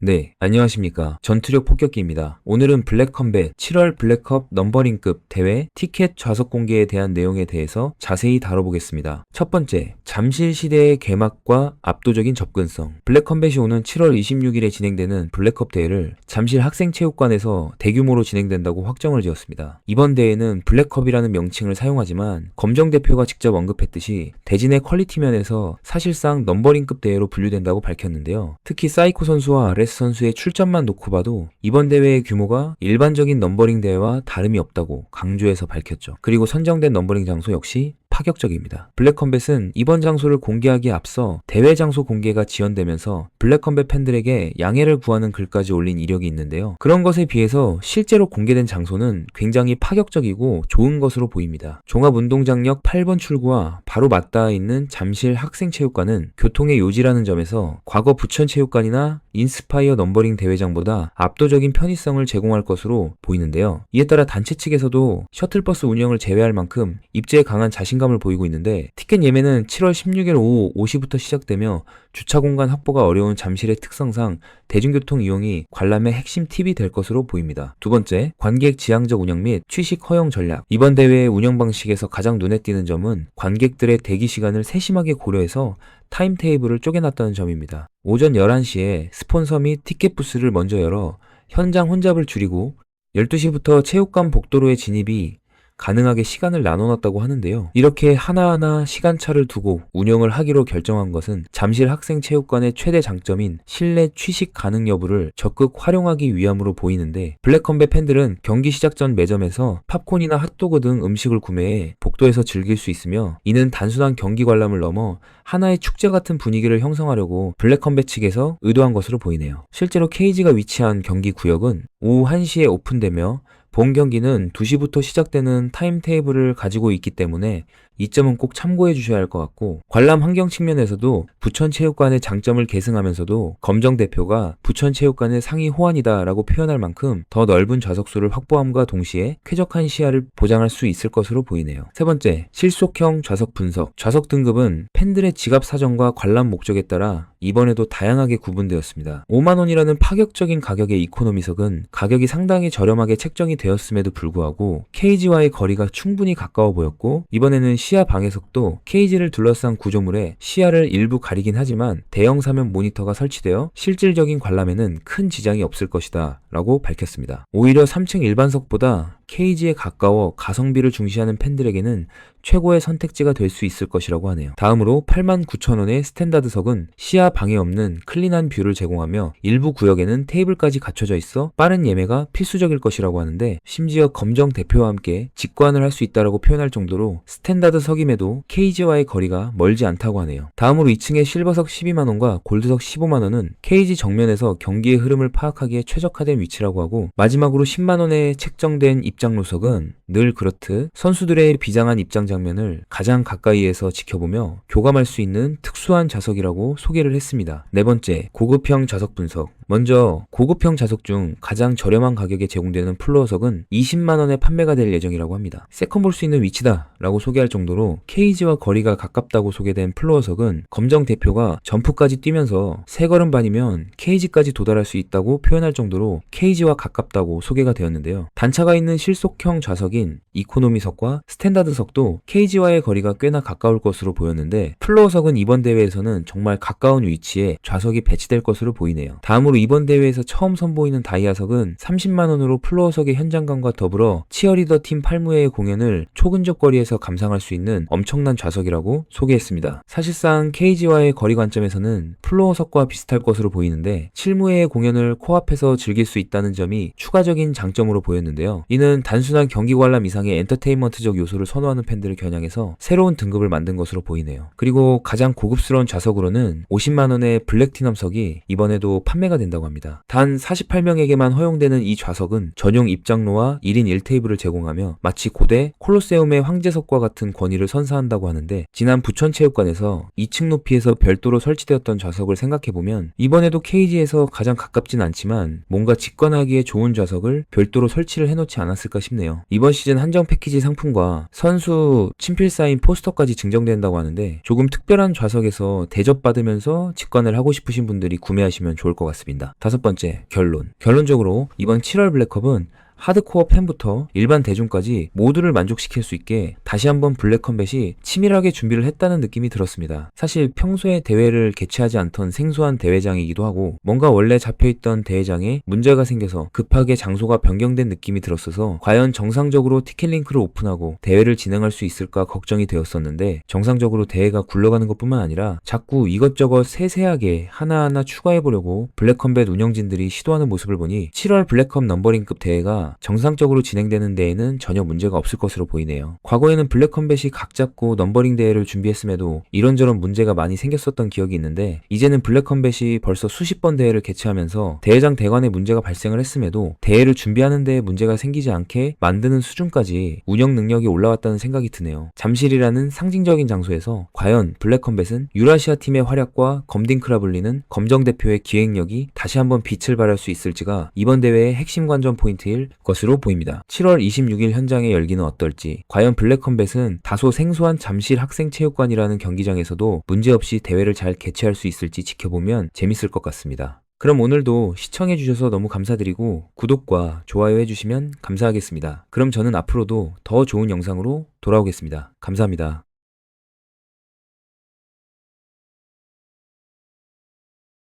네, 안녕하십니까. 전투력 폭격기입니다. 오늘은 블랙컴뱃 7월 블랙컵 넘버링급 대회 티켓 좌석 공개에 대한 내용에 대해서 자세히 다뤄보겠습니다. 첫 번째, 잠실 시대의 개막과 압도적인 접근성. 블랙컴뱃이 오는 7월 26일에 진행되는 블랙컵 대회를 잠실 학생체육관에서 대규모로 진행된다고 확정을 지었습니다. 이번 대회는 블랙컵이라는 명칭을 사용하지만 검정 대표가 직접 언급했듯이 대진의 퀄리티 면에서 사실상 넘버링급 대회로 분류된다고 밝혔는데요. 특히 사이코 선수와 아레스 선수의 출전만 놓고 봐도 이번 대회의 규모가 일반적인 넘버링 대회와 다름이 없다고 강조해서 밝혔죠. 그리고 선정된 넘버링 장소 역시 파격적입니다. 블랙컴뱃은 이번 장소를 공개하기에 앞서 대회 장소 공개가 지연되면서 블랙컴뱃 팬들에게 양해를 구하는 글까지 올린 이력이 있는데요. 그런 것에 비해서 실제로 공개된 장소는 굉장히 파격적이고 좋은 것으로 보입니다. 종합운동장역 8번 출구와 바로 맞닿아 있는 잠실 학생체육관은 교통의 요지라는 점에서 과거 부천체육관이나 인스파이어 넘버링 대회장보다 압도적인 편의성을 제공할 것으로 보이는데요. 이에 따라 단체 측에서도 셔틀버스 운영을 제외할 만큼 입지에 강한 자신감을 보이고 있는데, 티켓 예매는 7월 16일 오후 5시부터 시작되며 주차 공간 확보가 어려운 잠실의 특성상 대중교통 이용이 관람의 핵심 팁이 될 것으로 보입니다. 두 번째, 관객 지향적 운영 및 취식 허용 전략. 이번 대회의 운영 방식에서 가장 눈에 띄는 점은 관객들의 대기 시간을 세심하게 고려해서 타임테이블을 쪼개놨다는 점입니다. 오전 11시에 스폰서 및 티켓 부스를 먼저 열어 현장 혼잡을 줄이고 12시부터 체육관 복도로의 진입이 가능하게 시간을 나눠놨다고 하는데요. 이렇게 하나하나 시간차를 두고 운영을 하기로 결정한 것은 잠실 학생체육관의 최대 장점인 실내 취식 가능 여부를 적극 활용하기 위함으로 보이는데, 블랙컴뱃 팬들은 경기 시작 전 매점에서 팝콘이나 핫도그 등 음식을 구매해 복도에서 즐길 수 있으며, 이는 단순한 경기 관람을 넘어 하나의 축제 같은 분위기를 형성하려고 블랙컴뱃 측에서 의도한 것으로 보이네요. 실제로 KG가 위치한 경기 구역은 오후 1시에 오픈되며 본 경기는 2시부터 시작되는 타임테이블을 가지고 있기 때문에 이 점은 꼭 참고해 주셔야 할 것 같고, 관람 환경 측면에서도 부천체육관의 장점을 계승하면서도 검정 대표가 부천체육관의 상위 호환이다 라고 표현할 만큼 더 넓은 좌석수를 확보함과 동시에 쾌적한 시야를 보장할 수 있을 것으로 보이네요. 세 번째, 실속형 좌석 분석. 좌석 등급은 팬들의 지갑 사정과 관람 목적에 따라 이번에도 다양하게 구분되었습니다. 5만원이라는 파격적인 가격의 이코노미석은 가격이 상당히 저렴하게 책정이 되었음에도 불구하고 케이지와의 거리가 충분히 가까워 보였고, 이번에는 시야 방해석도 케이지를 둘러싼 구조물에 시야를 일부 가리긴 하지만 대형 사면 모니터가 설치되어 실질적인 관람에는 큰 지장이 없을 것이다 라고 밝혔습니다. 오히려 3층 일반석보다 케이지에 가까워 가성비를 중시하는 팬들에게는 최고의 선택지가 될 수 있을 것이라고 하네요. 다음으로 89,000원의 스탠다드석은 시야 방해 없는 클린한 뷰를 제공하며 일부 구역에는 테이블까지 갖춰져 있어 빠른 예매가 필수적일 것이라고 하는데, 심지어 검정 대표와 함께 직관을 할 수 있다라고 표현할 정도로 스탠다드석임에도 케이지와의 거리가 멀지 않다고 하네요. 다음으로 2층의 실버석 12만원과 골드석 15만원은 케이지 정면에서 경기의 흐름을 파악하기에 최적화된 위치라고 하고, 마지막으로 10만원에 책정된 입장로석은 늘 그렇듯 선수들의 비장한 입장 장면을 가장 가까이에서 지켜보며 교감할 수 있는 특수한 좌석이라고 소개를 했습니다. 네 번째, 고급형 좌석 분석. 먼저 고급형 좌석 중 가장 저렴한 가격에 제공되는 플로어석은 20만원에 판매가 될 예정이라고 합니다. 세컨 볼 수 있는 위치다 라고 소개할 정도로 케이지와 거리가 가깝다고 소개된 플로어석은 검정 대표가 점프까지 뛰면서 3걸음 반이면 케이지까지 도달할 수 있다고 표현할 정도로 케이지와 가깝다고 소개가 되었는데요. 단차가 있는 실속형 좌석인 이코노미석과 스탠다드석도 케이지와의 거리가 꽤나 가까울 것으로 보였는데, 플로어석은 이번 대회에서는 정말 가까운 위치에 좌석이 배치될 것으로 보이네요. 다음으로 이번 대회에서 처음 선보이는 다이아석은 30만원으로 플로어석의 현장감과 더불어 치어리더 팀 팔무회의 공연을 초근접 거리에서 감상할 수 있는 엄청난 좌석이라고 소개했습니다. 사실상 케이지와의 거리 관점에서는 플로어석과 비슷할 것으로 보이는데, 칠무회의 공연을 코앞에서 즐길 수 있다는 점이 추가적인 장점으로 보였는데요. 이는 단순한 경기 관람 이상의 엔터테인먼트적 요소를 선호하는 팬들을 겨냥해서 새로운 등급을 만든 것으로 보이네요. 그리고 가장 고급스러운 좌석으로는 50만원의 블랙티넘석이 이번에도 판매가 된다고 합니다. 단 48명에게만 허용되는 이 좌석은 전용 입장로와 1인 1테이블을 제공하며 마치 고대 콜로세움의 황제석과 같은 권위를 선사한다고 하는데, 지난 부천체육관에서 2층 높이에서 별도로 설치되었던 좌석을 생각해보면 이번에도 케이지에서 가장 가깝진 않지만 뭔가 직관하기에 좋은 좌석을 별도로 설치를 해놓지 않았을까 싶네요. 이번 시즌 한정 패키지 상품과 선수 친필 사인 포스터까지 증정된다고 하는데, 조금 특별한 좌석에서 대접받으면서 직관을 하고 싶으신 분들이 구매하시면 좋을 것 같습니다. 보인다. 다섯 번째, 결론. 결론적으로 이번 7월 블랙컵은 하드코어 팬부터 일반 대중까지 모두를 만족시킬 수 있게 다시 한번 블랙컴뱃이 치밀하게 준비를 했다는 느낌이 들었습니다. 사실 평소에 대회를 개최하지 않던 생소한 대회장이기도 하고 뭔가 원래 잡혀있던 대회장에 문제가 생겨서 급하게 장소가 변경된 느낌이 들었어서 과연 정상적으로 티켓링크를 오픈하고 대회를 진행할 수 있을까 걱정이 되었었는데 정상적으로 대회가 굴러가는 것뿐만 아니라 자꾸 이것저것 세세하게 하나하나 추가해보려고 블랙컴뱃 운영진들이 시도하는 모습을 보니 7월 블랙컵 넘버링급 대회가 정상적으로 진행되는 데에는 전혀 문제가 없을 것으로 보이네요. 과거에는 블랙컴뱃이 각 잡고 넘버링 대회를 준비했음에도 이런저런 문제가 많이 생겼었던 기억이 있는데 이제는 블랙컴뱃이 벌써 수십 번 대회를 개최하면서 대회장 대관에 문제가 발생을 했음에도 대회를 준비하는 데에 문제가 생기지 않게 만드는 수준까지 운영 능력이 올라왔다는 생각이 드네요. 잠실이라는 상징적인 장소에서 과연 블랙컴뱃은 유라시아 팀의 활약과 검딩크라 불리는 검정 대표의 기획력이 다시 한번 빛을 발할 수 있을지가 이번 대회의 핵심 관전 포인트일 것으로 보입니다. 7월 26일 현장의 열기는 어떨지, 과연 블랙컴뱃은 다소 생소한 잠실 학생체육관이라는 경기장에서도 문제없이 대회를 잘 개최할 수 있을지 지켜보면 재밌을 것 같습니다. 그럼 오늘도 시청해주셔서 너무 감사드리고 구독과 좋아요 해주시면 감사하겠습니다. 그럼 저는 앞으로도 더 좋은 영상으로 돌아오겠습니다. 감사합니다.